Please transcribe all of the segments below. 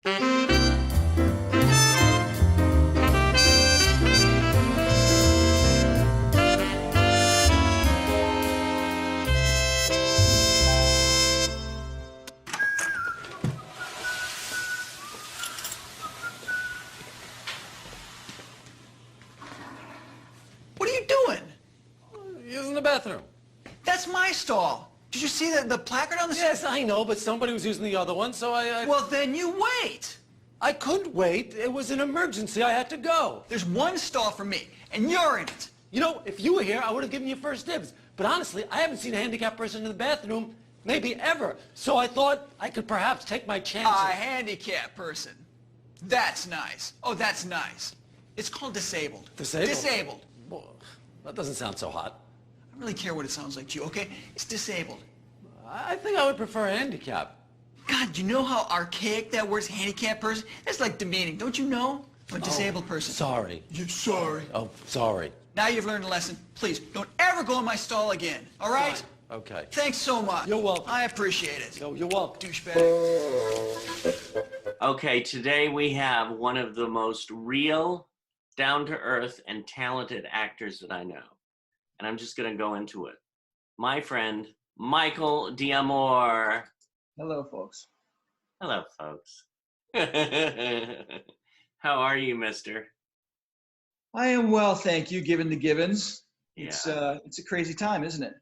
What are you doing? Using the bathroom. That's my stall. Did you see the placard on the... Yes, I know, but somebody was using the other one, so I... Well, then you wait. I couldn't wait. It was an emergency. I had to go. There's one stall for me, and you're in it. You know, if you were here, I would have given you first dibs. But honestly, I haven't seen a handicapped person in the bathroom, maybe ever. So I thought I could perhaps take my chances. A handicapped person. That's nice. Oh, that's nice. It's called disabled. Disabled? Disabled. Well, that doesn't sound so hot. I don't really care what it sounds like to you, okay? It's disabled. I think I would prefer a handicap. God, you know how archaic that word's handicapped person? That's like demeaning, don't you know? A disabled person. Sorry. You're sorry. Oh, sorry. Now you've learned a lesson. Please, don't ever go in my stall again, all right? Fine. Okay. Thanks so much. You're welcome. I appreciate it. You're welcome. Douchebag. Okay, today we have one of the most real, down-to-earth, and talented actors that I know. And I'm just going to go into it. My friend, Michael D'Amore. Hello, folks. Hello, folks. How are you, mister? I am well, thank you, given the givens. Yeah. It's a crazy time, isn't it?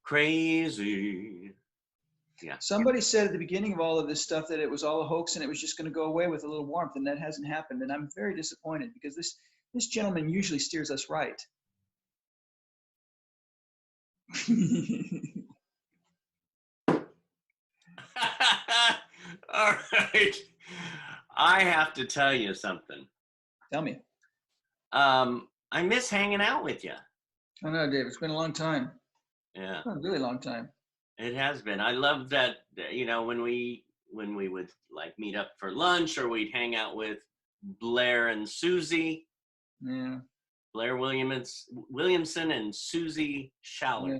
Crazy. Yeah. Somebody said at the beginning of all of this stuff that it was all a hoax and it was just going to go away with a little warmth, and that hasn't happened. And I'm very disappointed because this gentleman usually steers us right. All right. I have to tell you something. Tell me. I miss hanging out with you. I know, Dave. It's been a long time. Yeah. A really long time. It has been. I love that, you know, when we would like meet up for lunch or we'd hang out with Blair and Susie. Yeah. Blair Williamson and Susie Shallard. Yeah.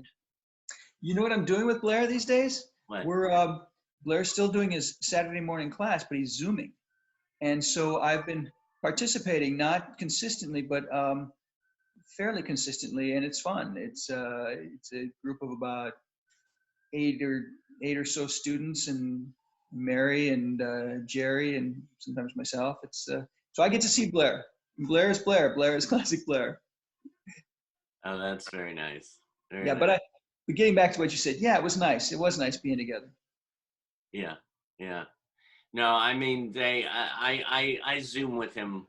You know what I'm doing with Blair these days? What? We're Blair's still doing his Saturday morning class, but he's Zooming. And so I've been participating, not consistently, but fairly consistently, and it's fun. It's a group of about eight or so students, and Mary and Jerry and sometimes myself. It's so I get to see Blair. Blair is Blair. Blair is classic Blair. Oh, that's very nice. Very yeah, nice. but getting back to what you said, yeah, it was nice. It was nice being together. Yeah, yeah. No, I mean, I Zoom with him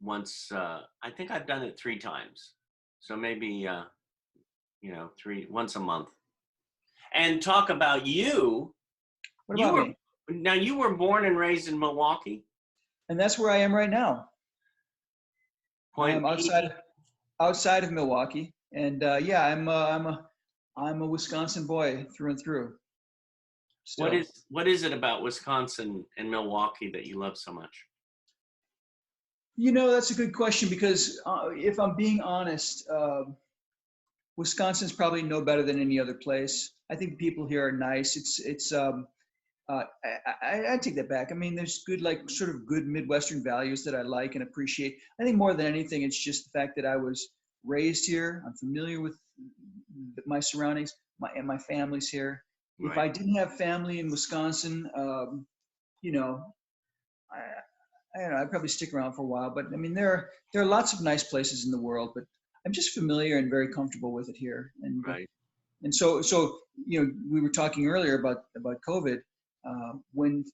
once. I think I've done it 3 times. So maybe, you know, once a month. And talk about you. What about me? Now, you were born and raised in Milwaukee. And that's where I am right now. I'm outside of Milwaukee, and yeah, I'm a Wisconsin boy through and through. Still. What is it about Wisconsin and Milwaukee that you love so much? You know, that's a good question because if I'm being honest, Wisconsin's probably no better than any other place. I think the people here are nice. I take that back. I mean, there's good, like sort of good Midwestern values that I like and appreciate. I think more than anything, it's just the fact that I was raised here. I'm familiar with my surroundings, and my family's here. Right. If I didn't have family in Wisconsin, you know, I don't know, I'd probably stick around for a while. But I mean, there are lots of nice places in the world, but I'm just familiar and very comfortable with it here. And right. And so you know, we were talking earlier about COVID. When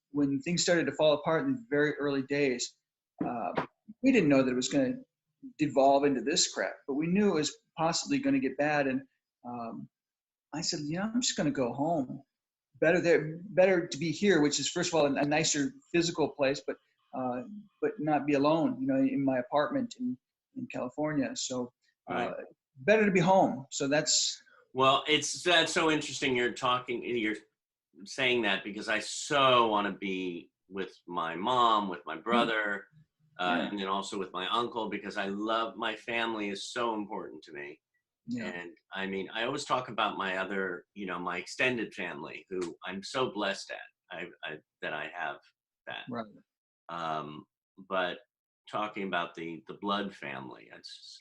things started to fall apart in the very early days, we didn't know that it was going to devolve into this crap, but we knew it was possibly going to get bad. And I said, you know, I'm just going to go home. Better to be here, which is first of all a nicer physical place, but not be alone, you know, in my apartment in California. So right. Better to be home. So that's. Well, that's so interesting. You're saying that because I so want to be with my mom, with my brother, and then also with my uncle, because I love my family is so important to me. Yeah. And I mean, I always talk about my other, you know, my extended family, who I'm so blessed that I have that. Right. But talking about the blood family, it's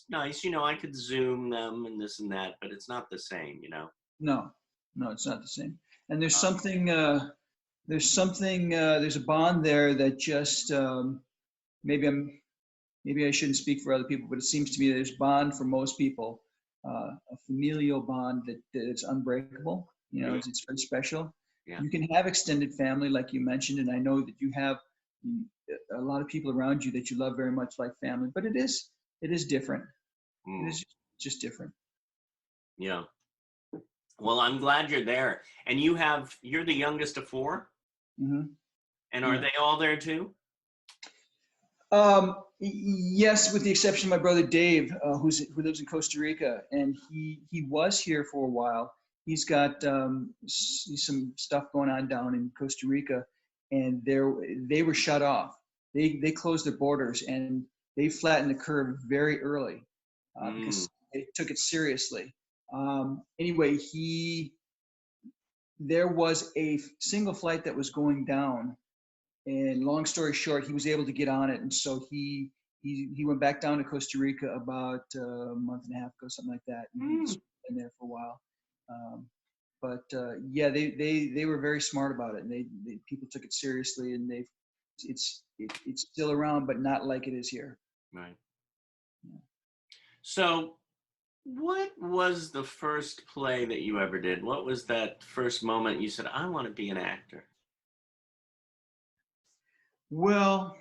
nice. You know, I could Zoom them and this and that, but it's not the same. You know. No, no, it's not the same. And Um, there's a bond there that just maybe maybe I shouldn't speak for other people, but it seems to me there's bond for most people, a familial bond that is unbreakable. You know, yeah, it's very special. yeah. You can have extended family, like you mentioned, and I know that you have a lot of people around you that you love very much like family, but it is different. It Mm, is just different. yeah. Well, I'm glad you're there. And you're the youngest of four? Hmm. And are Yeah. they all there too? Yes, with the exception of my brother Dave, who lives in Costa Rica, and he was here for a while. He's got some stuff going on down in Costa Rica, and they were shut off. They closed their borders and they flattened the curve very early Mm, because they took it seriously. Anyway, there was a single flight that was going down, and long story short, he was able to get on it, and so he went back down to Costa Rica about a month and a half ago, something like that, and he's mm. been there for a while. Um, but yeah, they were very smart about it, and they people took it seriously, and it's still around, but not like it is here. Right. Yeah. So, what was the first play that you ever did? What was that first moment you said, I want to be an actor? Well,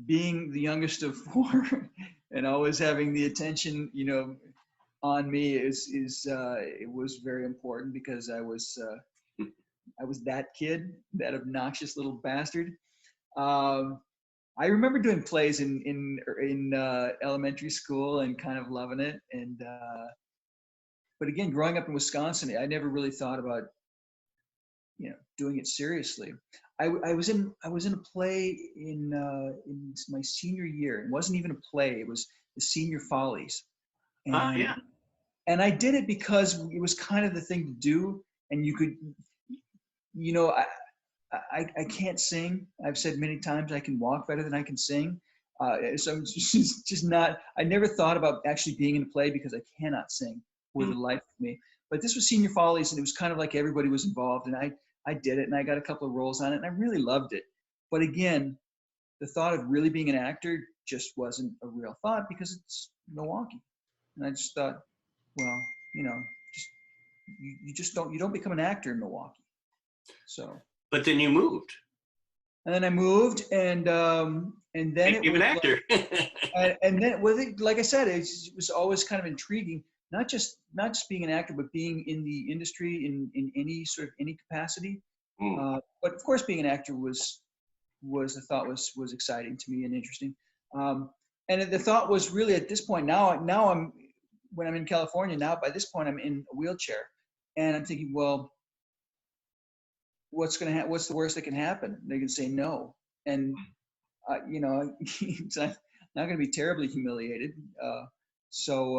being the youngest of four and always having the attention, on me is it was very important because I was that kid, that obnoxious little bastard. Um, I remember doing plays in elementary school and kind of loving it. And but again, growing up in Wisconsin, I never really thought about doing it seriously. I was in a play in my senior year. It wasn't even a play; it was the Senior Follies, Ah, and yeah. and I did it because it was kind of the thing to do, and you could, you know, I can't sing. I've said many times I can walk better than I can sing. So I'm just not. I never thought about actually being in a play because I cannot sing for Mm. the life of me. But this was Senior Follies, and it was kind of like everybody was involved, and I did it, and I got a couple of roles on it, and I really loved it. But again, the thought of really being an actor just wasn't a real thought because it's Milwaukee, and I just thought, well, you know, just you just you don't become an actor in Milwaukee. So But then you moved. and then I moved, and then it Became an was actor. and then with it, like I said, it was always kind of intriguing, not just being an actor, but being in the industry in any sort of any capacity. Mm. But of course, being an actor was the thought was exciting to me and interesting. And the thought was really at this point now I'm when I'm in California now by this point I'm in a wheelchair, and I'm thinking, well, what's the worst that can happen? They can say no, and it's not going to be terribly humiliated. So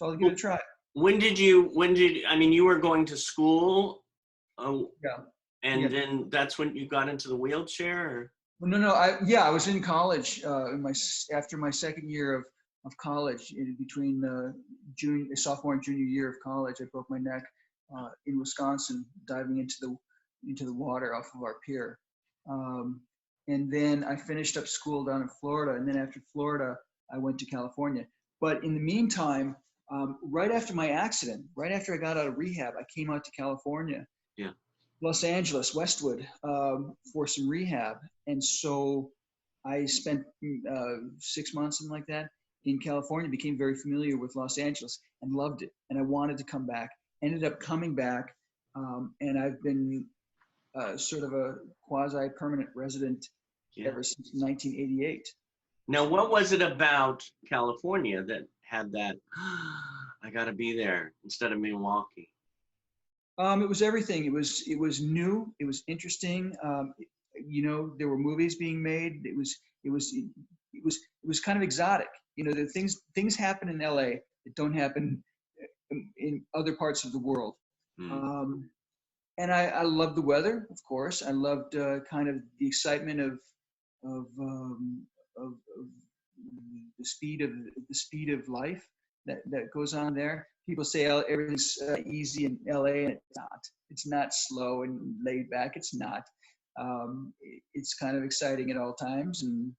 I'll give it a try. I mean, you were going to school, uh, Yeah, yeah. and then that's when you got into the wheelchair? Or? Well, no, I was in college after my second year of college, in between sophomore and junior year of college. I broke my neck in Wisconsin diving into the water off of our pier. Um, and then I finished up school down in Florida, and then after Florida, I went to California. But in the meantime, right after my accident, right after I got out of rehab, I came out to California, Yeah. Los Angeles, Westwood, for some rehab. And so I spent 6 months, something like that, in California, became very familiar with Los Angeles and loved it. And I wanted to come back. Ended up coming back, and I've been sort of a quasi-permanent resident Yeah. ever since 1988. Now, what was it about California that had that, I got to be there instead of Milwaukee? It was everything. It was new. It was interesting. There were movies being made. It was kind of exotic. The things happen in LA that don't happen in other parts of the world. Mm. Um, I loved the weather, of course. I loved kind of the excitement of, um, of the speed of life that goes on there. People say everything's easy in LA, and it's not. It's not slow and laid back. It's not. It's kind of exciting at all times, and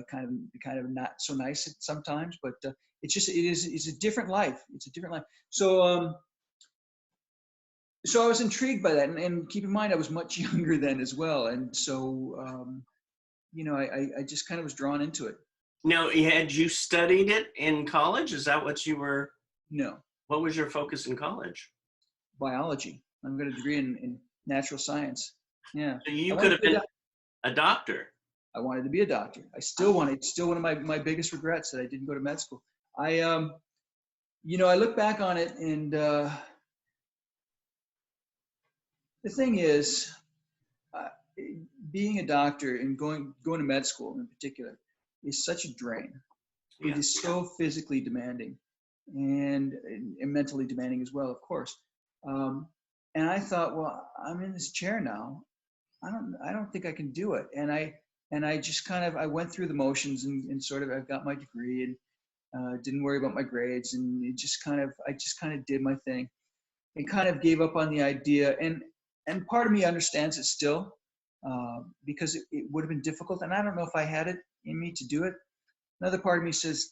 kind of not so nice at sometimes. But it's a different life. It's a different life. So I was intrigued by that, and keep in mind I was much younger then as well, and so I just kind of was drawn into it. Now, had you studied it in college? Is that what you were? No, What was your focus in college? biology. I've got a degree in natural science. Yeah, So you could have been a doctor. I wanted to be a doctor. I still wanted. It's still one of my biggest regrets that I didn't go to med school. I look back on it, and the thing is, uh, being a doctor and going to med school in particular is such a drain. Yeah. It is so physically demanding and mentally demanding as well, of course. And I thought, well, I'm in this chair now. I don't think I can do it. And I just kind of, I went through the motions and sort of, I got my degree and didn't worry about my grades, and I just kind of did my thing and kind of gave up on the idea. And part of me understands it still, because it would have been difficult. And I don't know if I had it in me to do it. Another part of me says,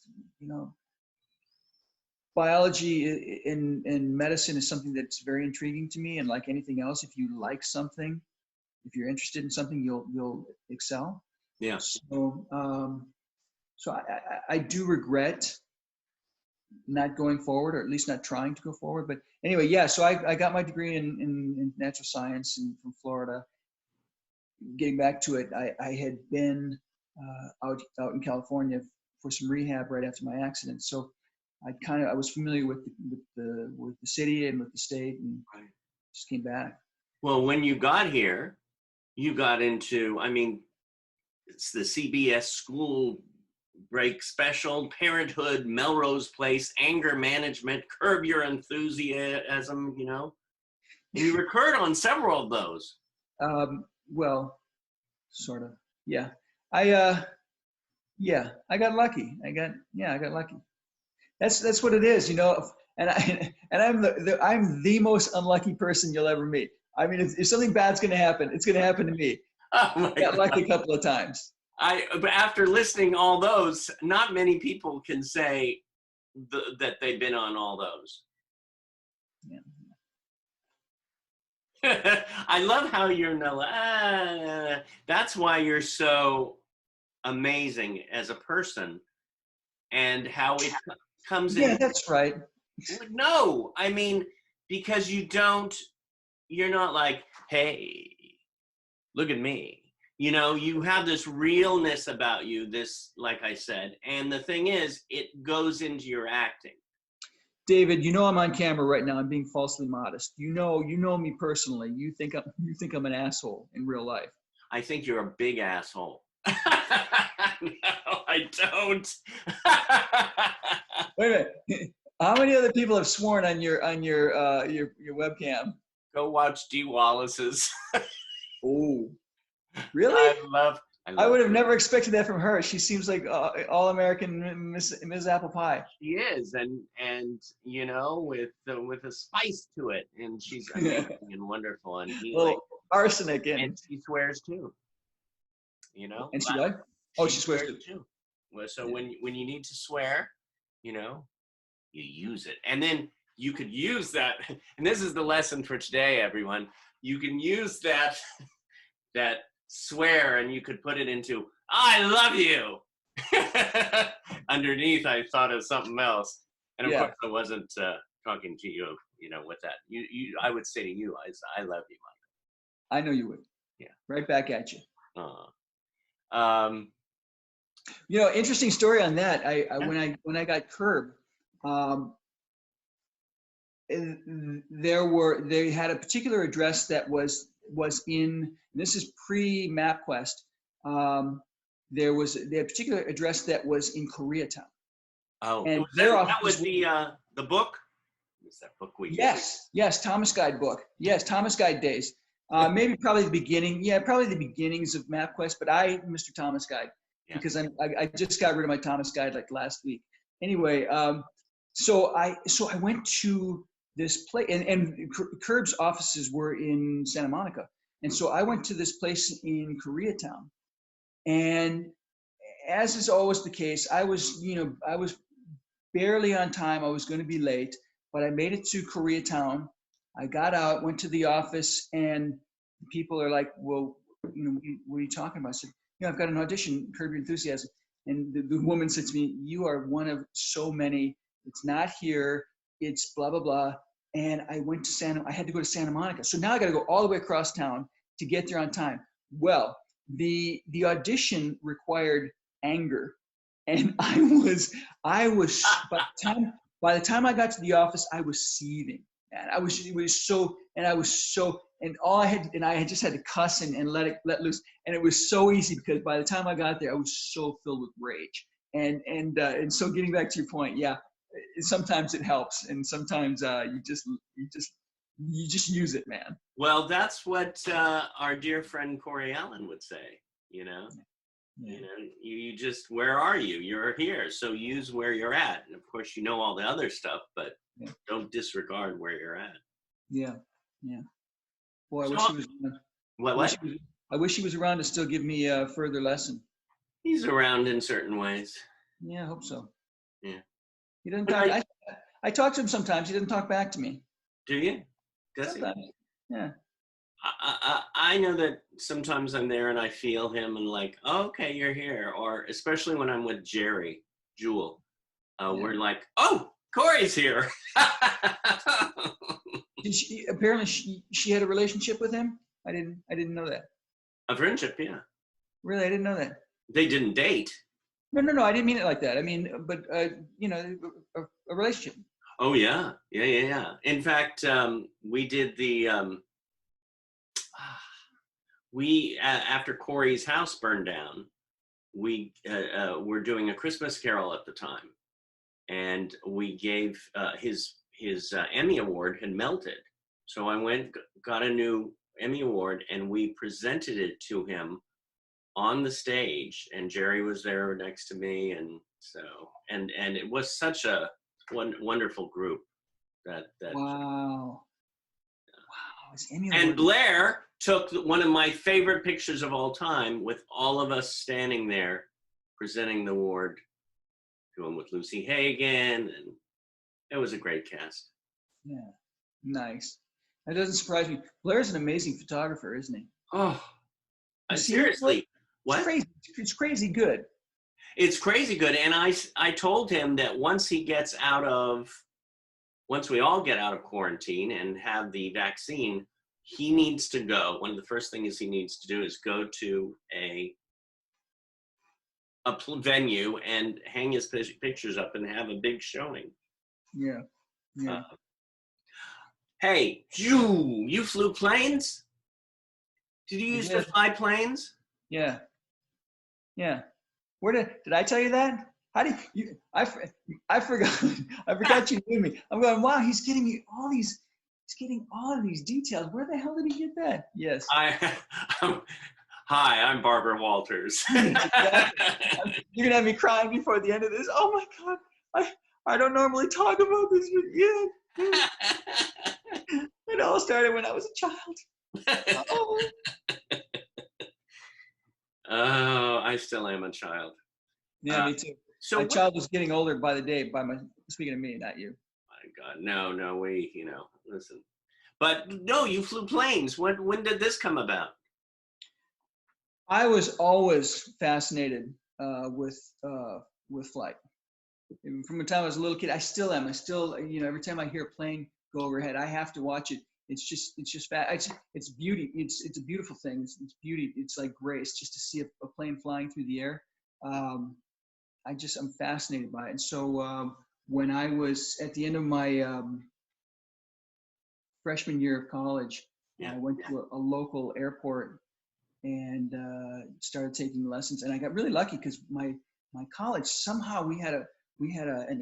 biology and medicine is something that's very intriguing to me. And like anything else, if you like something, if you're interested in something, you'll excel. Yeah. So I do regret not going forward, or at least not trying to go forward. But anyway, yeah. So I got my degree in natural science from Florida. Getting back to it, I had been out in California for some rehab right after my accident. So I was familiar with the city and with the state, and just came back. Well, when you got here, you got into, I mean, it's the CBS school break special, Parenthood, Melrose Place, Anger Management, Curb Your Enthusiasm, and you recurred on several of those. Well, sort of, yeah. I got lucky. I got lucky. That's what it is, And I'm the most unlucky person you'll ever meet. I mean, if something bad's going to happen, it's going to happen to me. Oh my I got lucky a couple of times. But after listening all those, not many people can say that they've been on all those. Yeah. I love how you're that's why you're so amazing as a person, and how it comes in. Yeah, that's right. No, I mean, because you're not like, hey, look at me. You have this realness about you, this, like I said, and the thing is, it goes into your acting. David, I'm on camera right now. I'm being falsely modest. You know me personally. You think I'm an asshole in real life. I think you're a big asshole. No, I don't. Wait a minute. How many other people have sworn on your webcam? Go watch Dee Wallace's. Oh, really? I would have never expected that from her. She seems like all-American Ms. Apple Pie. She is, and with a spice to it, and she's amazing and wonderful, and arsenic in. And she swears too. And she what? Oh, she swears too. Well, so when you need to swear, you use it, and then you could use that. And this is the lesson for today, everyone. You can use that swear, and you could put it into "I love you." Underneath, I thought of something else, and of course, I wasn't talking to you. With that, I would say to you, "I love you, Michael." I know you would. Yeah, right back at you. Interesting story on that. When I got Curb, they had a particular address that was in. This is pre-MapQuest. They had a particular address that was in Koreatown. Oh, and that was the book. Is that book we Yes, Thomas Guide book. Yes, Thomas Guide days. Maybe probably the beginning. Yeah, probably the beginnings of MapQuest, but Mr. Thomas Guide, Yeah. because I just got rid of my Thomas Guide like last week. Anyway, so I went to this place, and Curb's offices were in Santa Monica, and so I went to this place in Koreatown, and as is always the case, I was barely on time. I was going to be late, but I made it to Koreatown. I got out, went to the office, and people are like, "Well, what are you talking about?" I said, "I've got an audition, Curb Your Enthusiasm." And the woman said to me, "You are one of so many. It's not here. It's blah blah blah." And I had to go to Santa Monica, so now I got to go all the way across town to get there on time. Well, the audition required anger, and I was by the time I got to the office, I was seething, and I just had to cuss and let loose, and it was so easy because by the time I got there, I was so filled with rage, and so getting back to your point, yeah, sometimes it helps, and sometimes you just use it, man. Well, that's what our dear friend Corey Allen would say. Yeah. You just, where are you? You're here, so use where you're at. And of course, all the other stuff, but don't disregard where you're at. Yeah. Boy, I wish he was. What? I wish he was around to still give me a further lesson. He's around in certain ways. Yeah, I hope so. Yeah. He doesn't talk. I talk to him sometimes. He doesn't talk back to me. Do you? Does sometimes. he? Yeah. I know that sometimes I'm there and I feel him and like, oh, okay, you're here. Or especially when I'm with Jewel, we're like, oh, Corey's here. Apparently she had a relationship with him. I didn't know that. A friendship, yeah. Really, I didn't know that. They didn't date. No, I didn't mean it like that. I mean, but a relationship. Oh yeah. In fact, we did the after Corey's house burned down, we were doing a Christmas Carol at the time, and we gave his Emmy Award had melted, so I went got a new Emmy Award and we presented it to him on the stage, and Jerry was there next to me, and so and it was such a wonderful group that wow. And Blair took one of my favorite pictures of all time with all of us standing there presenting the award to him with Lucy Hagen, and it was a great cast. Yeah, nice. That doesn't surprise me. Blair's an amazing photographer, isn't he? Oh, seriously. What? It's crazy. It's crazy good. It's crazy good. And I told him that once we all get out of quarantine and have the vaccine, he needs to go. One of the first things he needs to do is go to a venue and hang his pictures up and have a big showing. Yeah. Hey, you flew planes? Did you used to fly planes? Yeah. Where did I tell you that? How did you? I forgot. I forgot you knew me. I'm going. Wow, he's getting me all these. He's getting all of these details. Where the hell did he get that? Yes. Hi, I'm Barbara Walters. You're gonna have me crying before the end of this. Oh my God, I don't normally talk about this, but yeah. It all started when I was a child. Oh. Oh, I still am a child. Yeah, me too. So my child was getting older by the day. Speaking of me, not you. My God, no, we, listen. But no, you flew planes. When did this come about? I was always fascinated with flight. And from the time I was a little kid, I still am. Every time I hear a plane go overhead, I have to watch it. It's just it's beauty. It's a beautiful thing. It's beauty. It's like grace just to see a plane flying through the air. I'm fascinated by it. And so when I was at the end of my freshman year of college, I went to a local airport and started taking lessons. And I got really lucky because my college, somehow we had an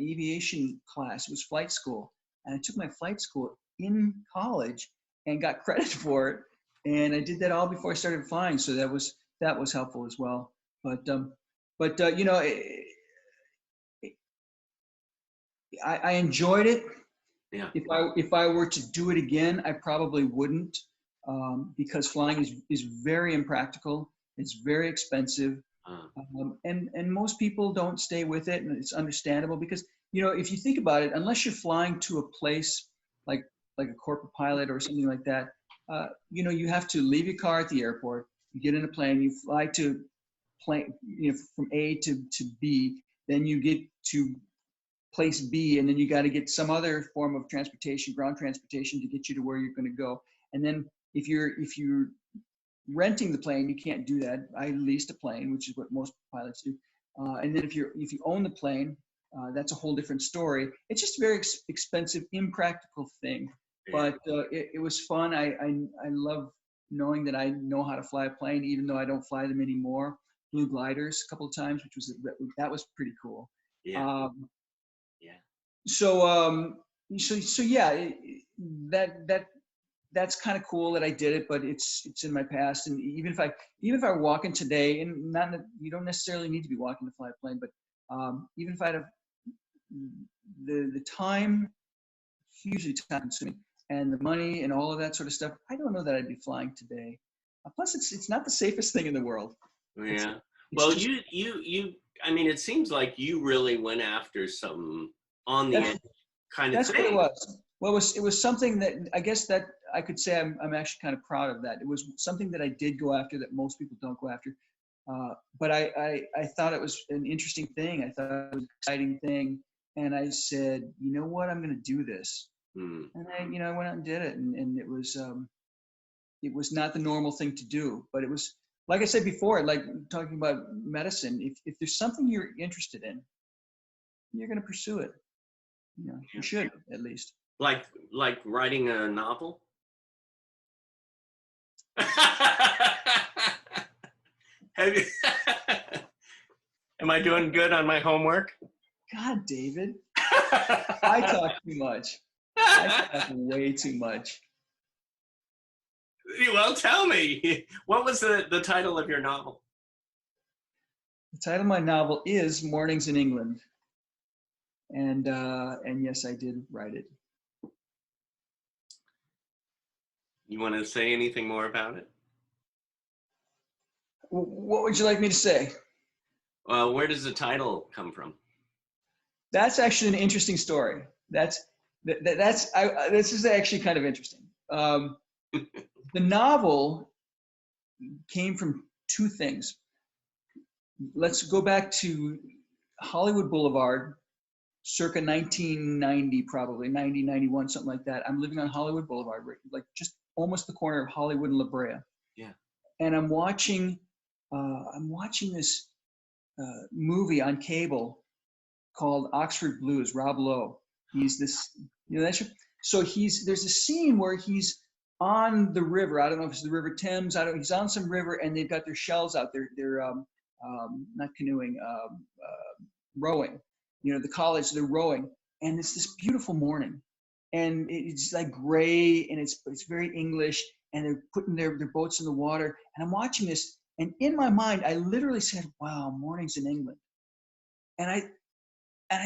aviation class. It was flight school. and I took my flight school in college and got credit for it. And I did that all before I started flying, so that was helpful as well. But you know, I enjoyed it. Yeah. If I were to do it again, I probably wouldn't, because flying is very impractical. It's very expensive, and most people don't stay with it, and it's understandable because, you know, if you think about it, unless you're flying to a place like a corporate pilot or something like that, you know, you have to leave your car at the airport, you get in a plane, you fly to plane, you know, from A to B, then you get to place B, and then you got to get some other form of transportation, ground transportation, to get you to where you're going to go. And then if you're renting the plane, you can't do that. I leased a plane, which is what most pilots do. And then if you own the plane, that's a whole different story. It's just a very expensive, impractical thing. But it was fun. I love knowing that I know how to fly a plane, even though I don't fly them anymore. Flew gliders a couple of times, which was pretty cool. Yeah. So yeah, that's kind of cool that I did it, but it's in my past. And even if I were walking today, and not that you don't necessarily need to be walking to fly a plane, but even if I had the time, hugely time consuming, and the money and all of that sort of stuff, I don't know that I'd be flying today. Plus, it's not the safest thing in the world. Yeah. Well, you. I mean, it seems like you really went after some on the edge kind of that's thing. What it was. Well, it was something that I guess that I could say I'm actually kind of proud of that. It was something that I did go after that most people don't go after. But I thought it was an interesting thing. I thought it was an exciting thing. And I said, you know what, I'm going to do this. And I went out and did it. And it was not the normal thing to do, but it was, like I said before, like talking about medicine, if there's something you're interested in, you're going to pursue it. You know, you should, at least. Like writing a novel? Have you, am I doing good on my homework? God, David. I talk too much. I talk way too much. Well, tell me, what was the title of your novel? The title of my novel is Mornings in England. And yes, I did write it. You want to say anything more about it? What would you like me to say? Where does the title come from? That's actually an interesting story. This is actually kind of interesting. The novel came from two things. Let's go back to Hollywood Boulevard, circa 1990, probably 90, 91, something like that. I'm living on Hollywood Boulevard, like just almost the corner of Hollywood and La Brea. Yeah. And I'm watching this movie on cable called Oxford Blues. Rob Lowe. He's this, so there's a scene where he's on the river. I don't know if it's the River Thames. He's on some river, and they've got their shells out. They're not canoeing, rowing. You know, the college, they're rowing, and it's this beautiful morning, and it's like gray, and it's very English, and they're putting their boats in the water, and I'm watching this, and in my mind, I literally said, "Wow, Mornings in England," and I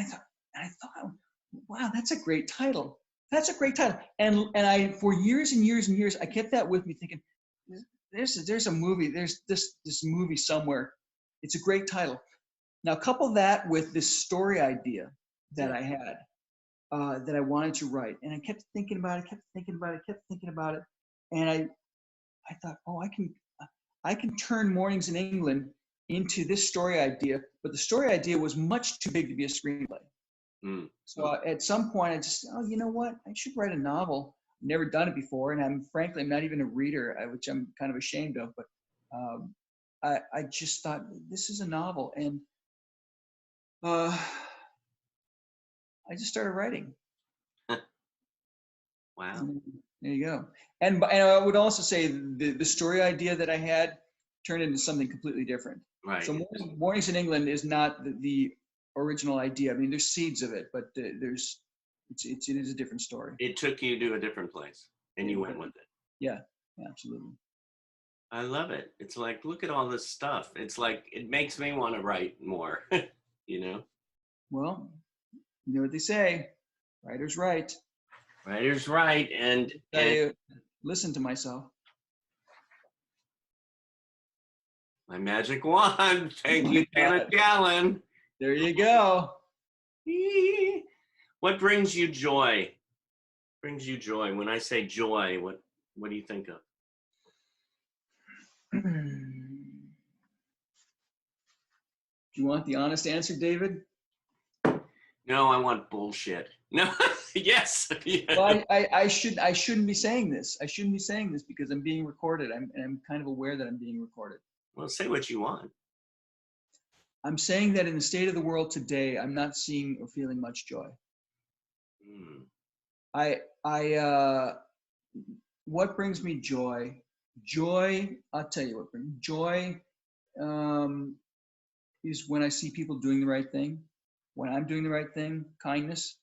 thought, "Wow, that's a great title. That's a great title." And I, for years and years and years, I kept that with me, thinking, "There's a movie. There's this movie somewhere. It's a great title." Now, couple that with this story idea that I had, that I wanted to write, and I kept thinking about it, and I thought, oh, I can turn Mornings in England into this story idea, but the story idea was much too big to be a screenplay. So at some point, I just, you know what? I should write a novel. I've never done it before, and I'm not even a reader, which I'm kind of ashamed of. But I just thought, this is a novel, and I just started writing. Wow. There you go. And I would also say the story idea that I had turned into something completely different. Right. So Mornings in England is not the original idea. I mean, there's seeds of it, but there's it is a different story. It took you to a different place, and you went with it. Yeah, absolutely. I love it. It's like, look at all this stuff. It's like, it makes me want to write more, you know? Well, you know what they say, writers write. Writer's right. And Listen to myself. my magic wand. Thank you, Janet Gallen. There you go. What brings you joy? Brings you joy. When I say joy, what do you think of? Do you want the honest answer, David? No, I want bullshit. No, yes. Well, I shouldn't be saying this. I shouldn't be saying this because I'm being recorded. I'm kind of aware that I'm being recorded. Well, say what you want. I'm saying that in the state of the world today, I'm not seeing or feeling much joy. What brings me joy? Joy, I'll tell you what brings me joy is when I see people doing the right thing. When I'm doing the right thing, kindness,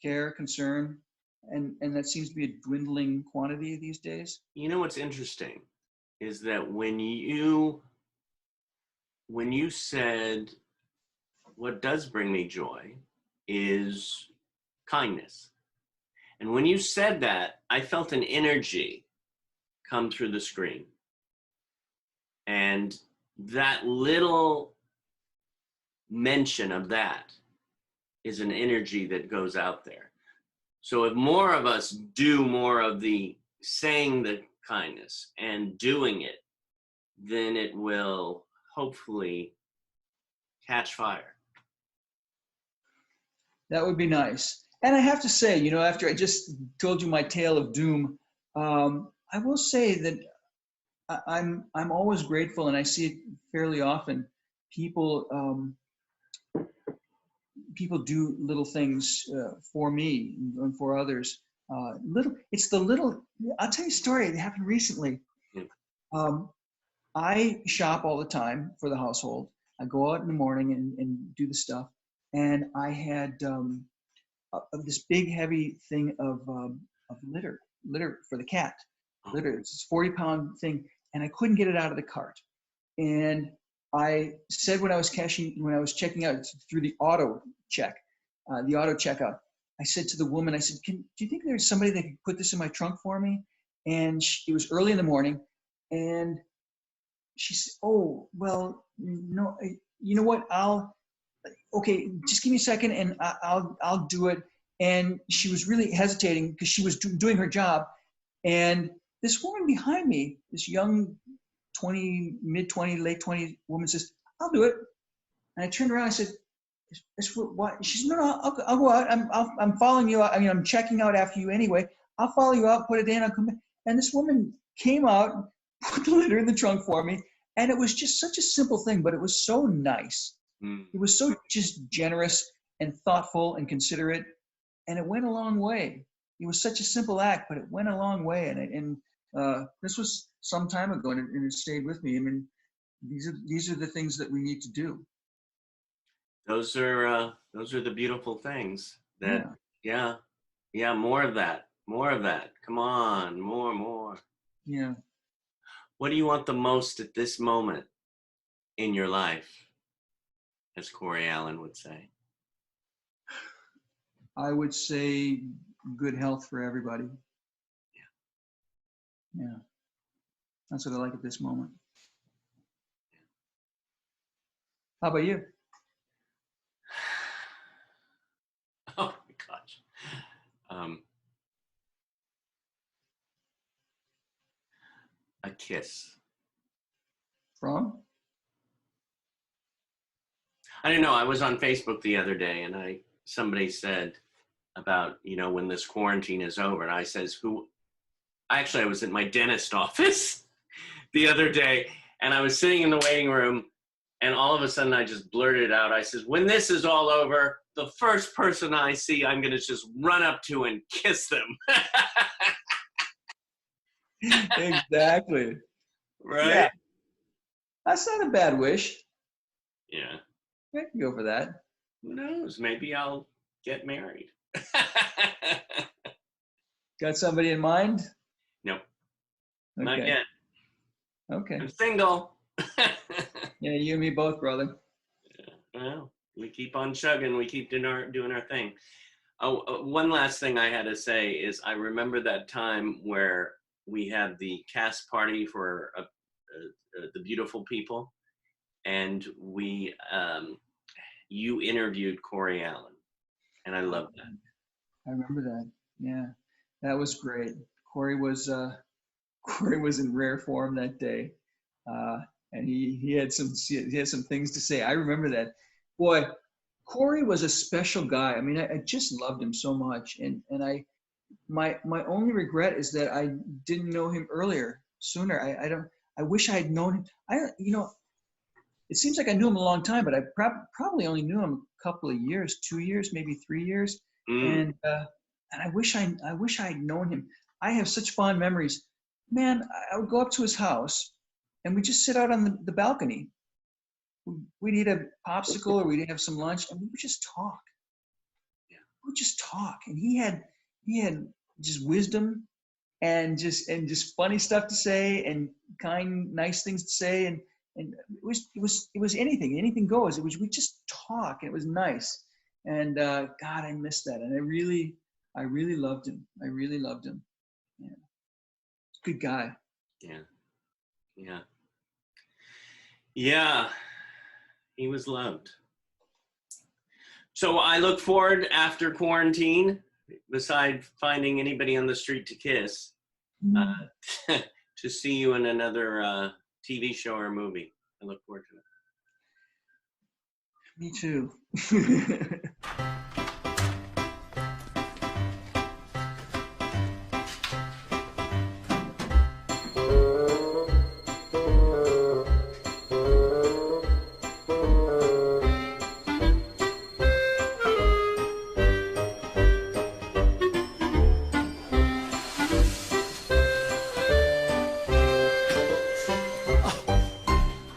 care, concern, and that seems to be a dwindling quantity these days. You know what's interesting is that when you said what does bring me joy is kindness. And when you said that, I felt an energy come through the screen. And that little mention of that is an energy that goes out there. So if more of us do more of the saying the kindness and doing it, then it will hopefully catch fire. That would be nice. And I have to say, you know, after I just told you my tale of doom, I will say that I'm always grateful, and I see it fairly often. People do little things for me and for others. It's the little. I'll tell you a story that happened recently. I shop all the time for the household. I go out in the morning and do the stuff. And I had this big, heavy thing of litter for the cat. Litter. It's this 40-pound thing, and I couldn't get it out of the cart. And I said when I was checking out through the auto checkout, I said to the woman, I said, do you think there's somebody that could put this in my trunk for me? And it was early in the morning, and she said, oh, well, no, you know what? Okay, just give me a second and I'll do it. And she was really hesitating because she was doing her job. And this woman behind me, this young mid-20, late 20 woman says, I'll do it. And I turned around and I said, what? She said, no, I'll go out. I'm following you out. I mean, I'm checking out after you anyway. I'll follow you out, put it in, I'll come back. And this woman came out, put the litter in the trunk for me. And it was just such a simple thing, but it was so nice. It was so just generous and thoughtful and considerate. And it went a long way. It was such a simple act, but it went a long way. And this was some time ago, and it stayed with me. I mean, these are the things that we need to do. Those are the beautiful things. That yeah, more of that. Come on, more. Yeah. What do you want the most at this moment in your life, as Corey Allen would say? I would say good health for everybody. Yeah. That's what I like at this moment. How about you? Oh my gosh. A kiss. From? I don't know. I was on Facebook the other day, and somebody said about, when this quarantine is over, and I says, I was at my dentist office the other day, and I was sitting in the waiting room, and all of a sudden I just blurted out, I says, when this is all over, the first person I see, I'm going to just run up to and kiss them. Exactly. Right? Yeah. That's not a bad wish. Yeah. I can go for that. Who knows? Maybe I'll get married. Got somebody in mind? No, Okay. not yet. Okay. I'm single. Yeah, you and me both, brother. Well, we keep on chugging. We keep doing our thing. Oh, one last thing I had to say is I remember that time where we had the cast party for The Beautiful People, and you interviewed Corey Allen, and I love that. I remember that. Yeah, that was great. Corey was in rare form that day, and he had some things to say. I remember that. Boy, Corey was a special guy. I mean, I just loved him so much, and my only regret is that I didn't know him sooner. I wish I had known him. It seems like I knew him a long time, but I probably only knew him a couple of years, 2 years, maybe 3 years, and I wish I had known him. I have such fond memories. Man, I would go up to his house, and we'd just sit out on the balcony. We'd eat a popsicle or we'd have some lunch, and we would just talk. Yeah. We would just talk, and he had just wisdom and just funny stuff to say and kind, nice things to say, and it was anything goes. We just talk, and it was nice. And God, I miss that, and I really loved him. I really loved him. Yeah, good guy. Yeah. He was loved. So I look forward after quarantine, besides finding anybody on the street to kiss, to see you in another TV show or movie. I look forward to it. Me too.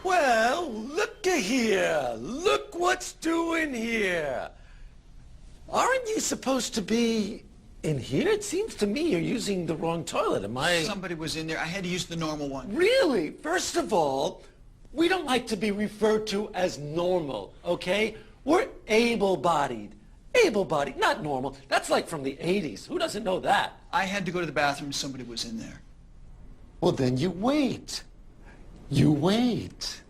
Well, looky here. Look what's doing here. Aren't you supposed to be in here? It seems to me you're using the wrong toilet. Am I? Somebody was in there. I had to use the normal one. Really? First of all, we don't like to be referred to as normal, okay? We're able-bodied. Able-bodied, not normal. That's like from the 80s. Who doesn't know that? I had to go to the bathroom. Somebody was in there. Well, then you wait. You wait.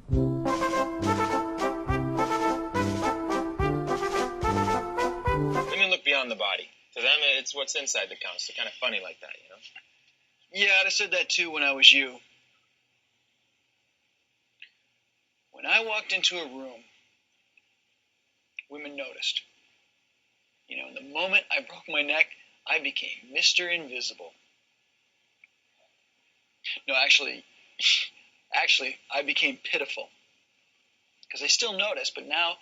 Let me look beyond the body. To them, it's what's inside that counts. They're kind of funny like that, you know? Yeah, I'd have said that too when I was you. When I walked into a room, women noticed. You know, the moment I broke my neck, I became Mr. Invisible. No, actually, I became pitiful. Because they still notice, but now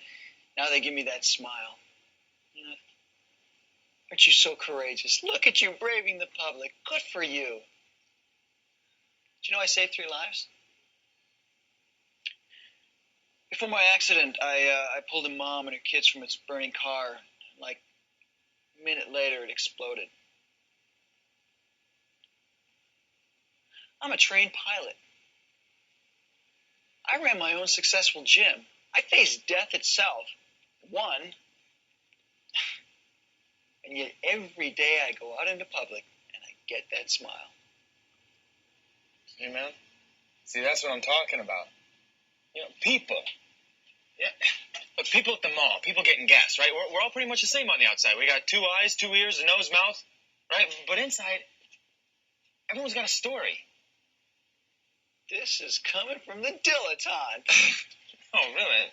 they give me that smile. You know, aren't you so courageous? Look at you braving the public. Good for you. Do you know I saved 3 lives? Before my accident, I pulled a mom and her kids from its burning car. Like a minute later, it exploded. I'm a trained pilot. I ran my own successful gym. I faced death itself. Won. And yet every day I go out into public and I get that smile. See, man? See, that's what I'm talking about. You know, people. Yeah. Look, people at the mall, people getting gas, right? We're all pretty much the same on the outside. We got 2 eyes, 2 ears, a nose, mouth, right? But inside, everyone's got a story. This is coming from the dilettante. Oh, really?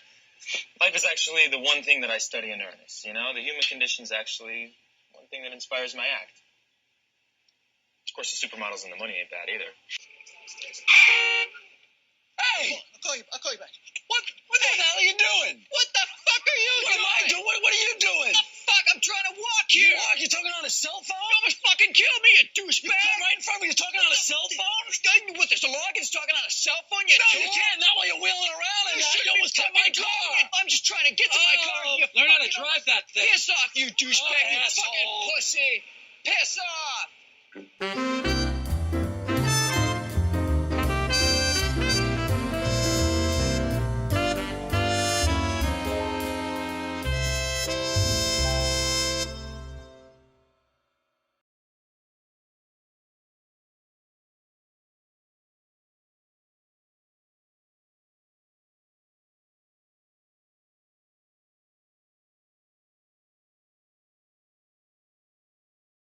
Life is actually the one thing that I study in earnest. You know, the human condition is actually one thing that inspires my act. Of course, the supermodels and the money ain't bad either. Hey! I'll call you back. What the hell are you doing? What the fuck are you doing? What am I doing? What are you doing? What the fuck? I'm trying to walk here. You're talking on a cell phone? You almost fucking killed me, you douchebag. You come right in front of me. You're talking on a cell phone? What, there's a law against talking on a cell phone? You you can't. Not while you're wheeling around. You almost hit my car. I'm just trying to get to my car. Learn how to drive that thing. Piss off. You douchebag, you fucking